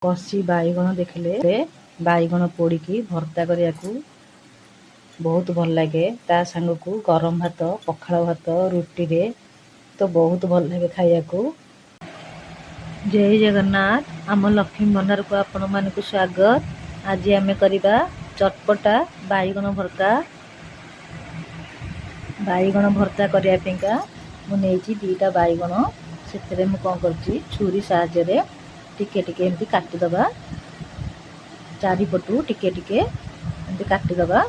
କଷି ବାଇଗଣ ଦେଖିଲେ ବାଇଗଣ ପୋଡ଼ିକି ଭର୍ତ୍ତା କରିବାକୁ ବହୁତ ଭଲ ଲାଗେ। ତା ସାଙ୍ଗକୁ ଗରମ ଭାତ, ପଖାଳ ଭାତ, ରୁଟିରେ ତ ବହୁତ ଭଲ ଲାଗେ ଖାଇବାକୁ। ଜୟ ଜଗନ୍ନାଥ। ଆମ ଲକ୍ଷ୍ମୀ ଭଣ୍ଡାରକୁ ଆପଣମାନଙ୍କୁ ସ୍ୱାଗତ। ଆଜି ଆମେ କରିବା ଚଟପଟା ବାଇଗଣ ଭର୍ତ୍ତା। ବାଇଗଣ ଭର୍ତ୍ତା କରିବା ପାଇଁକା ମୁଁ ନେଇଛି 2ଟା ବାଇଗଣ। ସେଥିରେ ମୁଁ କ'ଣ କରୁଛି, ଛୁରୀ ସାହାଯ୍ୟରେ ଟିକେ ଟିକେ ଏମିତି କାଟିଦେବା। ଚାରିପଟୁ ଟିକେ ଟିକେ ଏମିତି କାଟିଦେବା।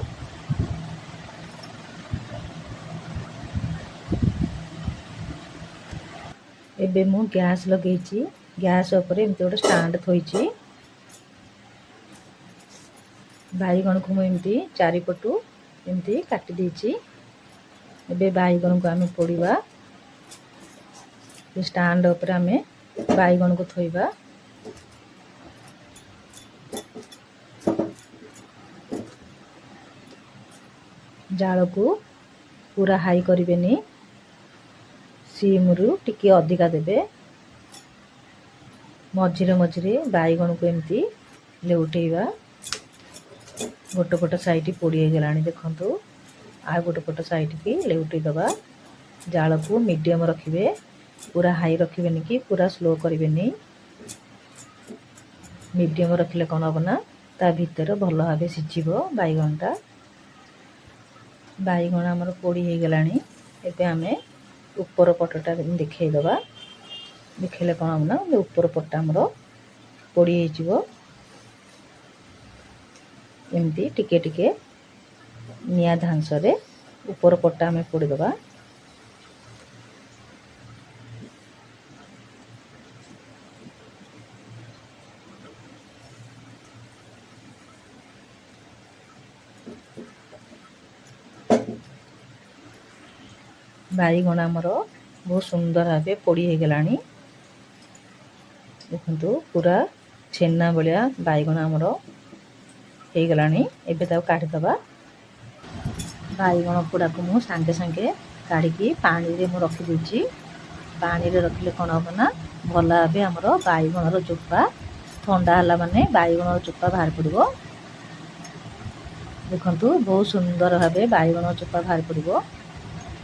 ଏବେ ମୁଁ ଗ୍ୟାସ୍ ଲଗେଇଛି। ଗ୍ୟାସ୍ ଉପରେ ଏମିତି ଗୋଟେ ଷ୍ଟାଣ୍ଡ ଥୋଇଛି। ବାଇଗଣକୁ ମୁଁ ଏମିତି ଚାରିପଟୁ ଏମିତି କାଟି ଦେଇଛି। ଏବେ ବାଇଗଣକୁ ଆମେ ପୋଡ଼ିବା। ଷ୍ଟାଣ୍ଡ ଉପରେ ଆମେ ବାଇଗଣକୁ ଥୋଇବା। ଜାଳକୁ ପୁରା ହାଇ କରିବେନି, ସିମ୍ରୁ ଟିକେ ଅଧିକା ଦେବେ। ମଝିରେ ମଝିରେ ବାଇଗଣକୁ ଏମିତି ଲେଉଟେଇବା। ଗୋଟେ ପଟ ସାଇଡ଼ ପୋଡ଼ି ହେଇଗଲାଣି ଦେଖନ୍ତୁ। ଆଉ ଗୋଟେ ପଟ ସାଇଡ଼କି ଲେଉଟେଇ ଦେବା। ଜାଳକୁ ମିଡ଼ିୟମ୍ ରଖିବେ, ପୁରା ହାଇ ରଖିବେନି କି ପୁରା ସ୍ଲୋ କରିବେନି। ମିଡ଼ିୟମ୍ ରଖିଲେ କ'ଣ ହେବ ନା, ତା ଭିତରେ ଭଲ ଭାବେ ସିଝିବ ବାଇଗଣଟା। ବାଇଗଣ ଆମର ପୋଡ଼ି ହେଇଗଲାଣି। ଏବେ ଆମେ ଉପର ପଟଟା ଦେଖେଇଦେବା। ଦେଖେଇଲେ କ'ଣ ହେବ ନା, ଉପର ପଟଟା ଆମର ପୋଡ଼ି ହେଇଯିବ। ଏମିତି ଟିକେ ଟିକେ ନିଆଁ ଧାଂସରେ ଉପର ପଟଟା ଆମେ ପୋଡ଼ିଦେବା। ବାଇଗଣ ଆମର ବହୁତ ସୁନ୍ଦର ଭାବେ ପୋଡ଼ି ହେଇଗଲାଣି। ଦେଖନ୍ତୁ ପୁରା ଛେନା ଭଳିଆ ବାଇଗଣ ଆମର ହେଇଗଲାଣି। ଏବେ ତାକୁ କାଢ଼ିଦେବା। ବାଇଗଣ ପୋଡ଼ାକୁ ମୁଁ ସାଙ୍ଗେ ସାଙ୍ଗେ କାଢ଼ିକି ପାଣିରେ ମୁଁ ରଖିଦେଇଛି। ପାଣିରେ ରଖିଲେ କ'ଣ ହେବ ନା, ଭଲ ଭାବେ ଆମର ବାଇଗଣର ଚୋପା ଥଣ୍ଡା ହେଲା ମାନେ ବାଇଗଣର ଚୋପା ବାହାରି ପଡ଼ିବ। ଦେଖନ୍ତୁ ବହୁତ ସୁନ୍ଦର ଭାବେ ବାଇଗଣ ଚୋପା ବାହାରି ପଡ଼ିବ।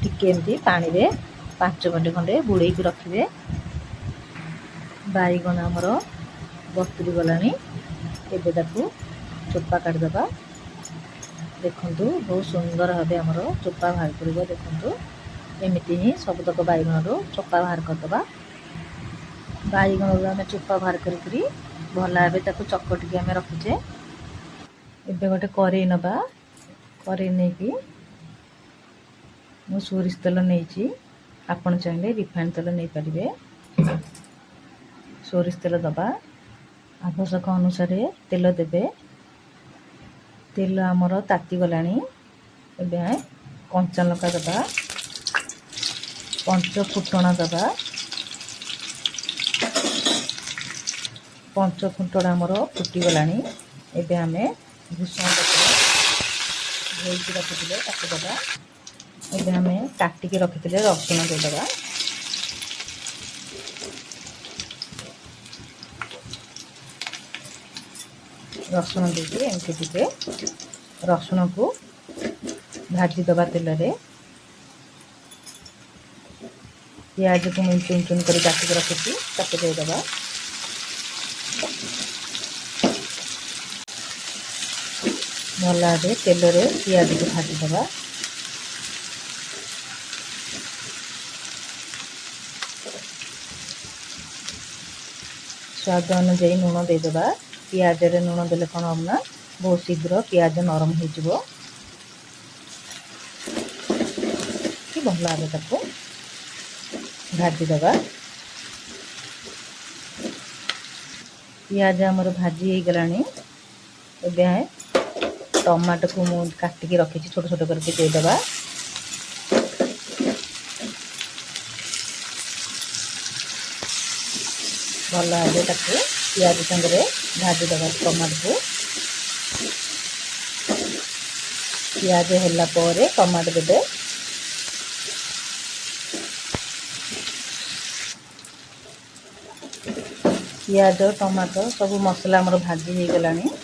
ଟିକେ ଏମିତି ପାଣିରେ 5 ମିନିଟ୍ ଖଣ୍ଡେ ବୁଡ଼େଇକି ରଖିବେ। ବାଇଗଣ ଆମର ବତୁରି ଗଲାଣି। ଏବେ ତାକୁ ଚୋପା କାଢ଼ିଦେବା। ଦେଖନ୍ତୁ ବହୁତ ସୁନ୍ଦର ଭାବେ ଆମର ଚୋପା ବାହାରି ପଡ଼ିବ। ଦେଖନ୍ତୁ ଏମିତି ହିଁ ସବୁତକ ବାଇଗଣରୁ ଚୋପା ବାହାର କରିଦେବା। ବାଇଗଣରୁ ଆମେ ଚୋପା ବାହାର କରିକିରି ଭଲ ଭାବେ ତାକୁ ଚକଟିକି ଆମେ ରଖୁଛେ। ଏବେ ଗୋଟେ କରେଇ ନେବା। କରେଇ ନେଇକି ମୁଁ ସୋରିଷ ତେଲ ନେଇଛି। ଆପଣ ଚାହିଁଲେ ରିଫାଇଣ୍ଡ ତେଲ ନେଇପାରିବେ। ସୋରିଷ ତେଲ ଦେବା। ଆବଶ୍ୟକ ଅନୁସାରେ ତେଲ ଦେବେ। ତେଲ ଆମର ତାତିଗଲାଣି। ଏବେ କଞ୍ଚା ଲଙ୍କା ଦେବା, ପଞ୍ଚ ଫୁଟଣ ଦେବା। ପଞ୍ଚ ଫୁଟଣ ଆମର ଫୁଟିଗଲାଣି। ଏବେ ଆମେ ଭୃଷଙ୍ଗ ପତ୍ର ଧୋଇକି ରଖିଥିଲେ ତାକୁ ଦେବା। ଏବେ ଆମେ କାଟିକି ରଖିଥିଲେ ରସୁଣ ଦେଇଦେବା। ରସୁଣ ଦେଇକି ଏମିତି ଟିକେ ରସୁଣକୁ ଭାଜିଦେବା ତେଲରେ। ପିଆଜକୁ ମୁଁ ଚୁନ ଚୁନ କରି କାଟିକି ରଖିଛି, ତାକୁ ଦେଇଦେବା। ଭଲ ଭାବେ ତେଲରେ ପିଆଜକୁ ଭାଜିଦେବା। ସ୍ୱାଦ ଅନୁଯାୟୀ ଲୁଣ ଦେଇଦେବା। ପିଆଜରେ ଲୁଣ ଦେଲେ କ'ଣ ହେବ ନା, ବହୁତ ଶୀଘ୍ର ପିଆଜ ନରମ ହେଇଯିବ। ଭଲ ଭାବେ ତାକୁ ଭାଜିଦେବା। ପିଆଜ ଆମର ଭାଜି ହେଇଗଲାଣି। ଏବେ ଟମାଟୋକୁ ମୁଁ କାଟିକି ରଖିଛି, ଛୋଟ ଛୋଟ କରିକି ଦେଇଦେବା। ଭଲ ଭାବେ ତାକୁ ପିଆଜ ସାଙ୍ଗରେ ଭାଜିଦେବା। ଟମାଟୋକୁ ପିଆଜ ହେଲା ପରେ ଟମାଟୋ ଦେବେ। ପିଆଜ ଟମାଟୋ ସବୁ ମସଲା ଆମର ଭାଜି ହେଇଗଲାଣି।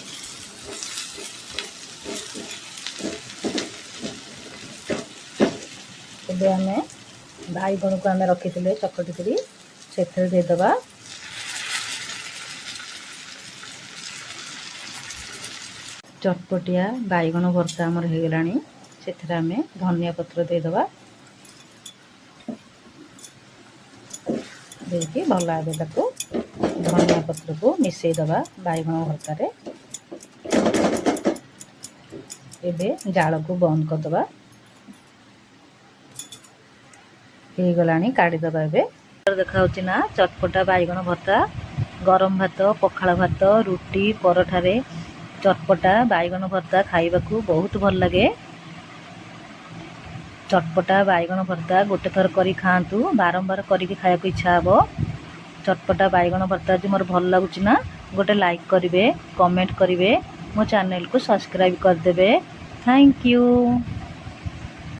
ଏବେ ଆମେ ବାଇଗଣକୁ ଆମେ ରଖିଥିଲେ ଚକଟିକିରି ସେଥିରେ ଦେଇଦେବା। ଚଟପଟିଆ ବାଇଗଣ ଭର୍ତ୍ତା ଆମର ହେଇଗଲାଣି। ସେଥିରେ ଆମେ ଧନିଆ ପତ୍ର ଦେଇଦେବା। ଦେଇକି ଭଲ ଭାବେ ତାକୁ ଧନିଆ ପତ୍ରକୁ ମିଶାଇ ଦେବା ବାଇଗଣ ଭର୍ତ୍ତାରେ। ଏବେ ଜାଳକୁ ବନ୍ଦ କରିଦେବା। ହେଇଗଲାଣି, କାଢ଼ିଦେବା। ଏବେ ଦେଖାହେଉଛି ନା ଚଟପଟା ବାଇଗଣ ଭର୍ତ୍ତା। ଗରମ ଭାତ, ପଖାଳ ଭାତ, ରୁଟି, ପରଠାରେ ଚଟପଟା ବାଇଗଣ ଭର୍ତ୍ତା ଖାଇବାକୁ ବହୁତ ଭଲ ଲାଗେ। ଚଟପଟା ବାଇଗଣ ଭର୍ତ୍ତା ଗୋଟେ ଥର କରି ଖାଆନ୍ତୁ, ବାରମ୍ବାର କରିକି ଖାଇବାକୁ ଇଚ୍ଛା ହେବ। ଚଟପଟା ବାଇଗଣ ଭର୍ତ୍ତା ଆଜି ମୋର ଭଲ ଲାଗୁଛି ନା, ଗୋଟେ ଲାଇକ୍ କରିବେ, କମେଣ୍ଟ କରିବେ, ମୋ ଚ୍ୟାନେଲକୁ ସବସ୍କ୍ରାଇବ୍ କରିଦେବେ। Thank you.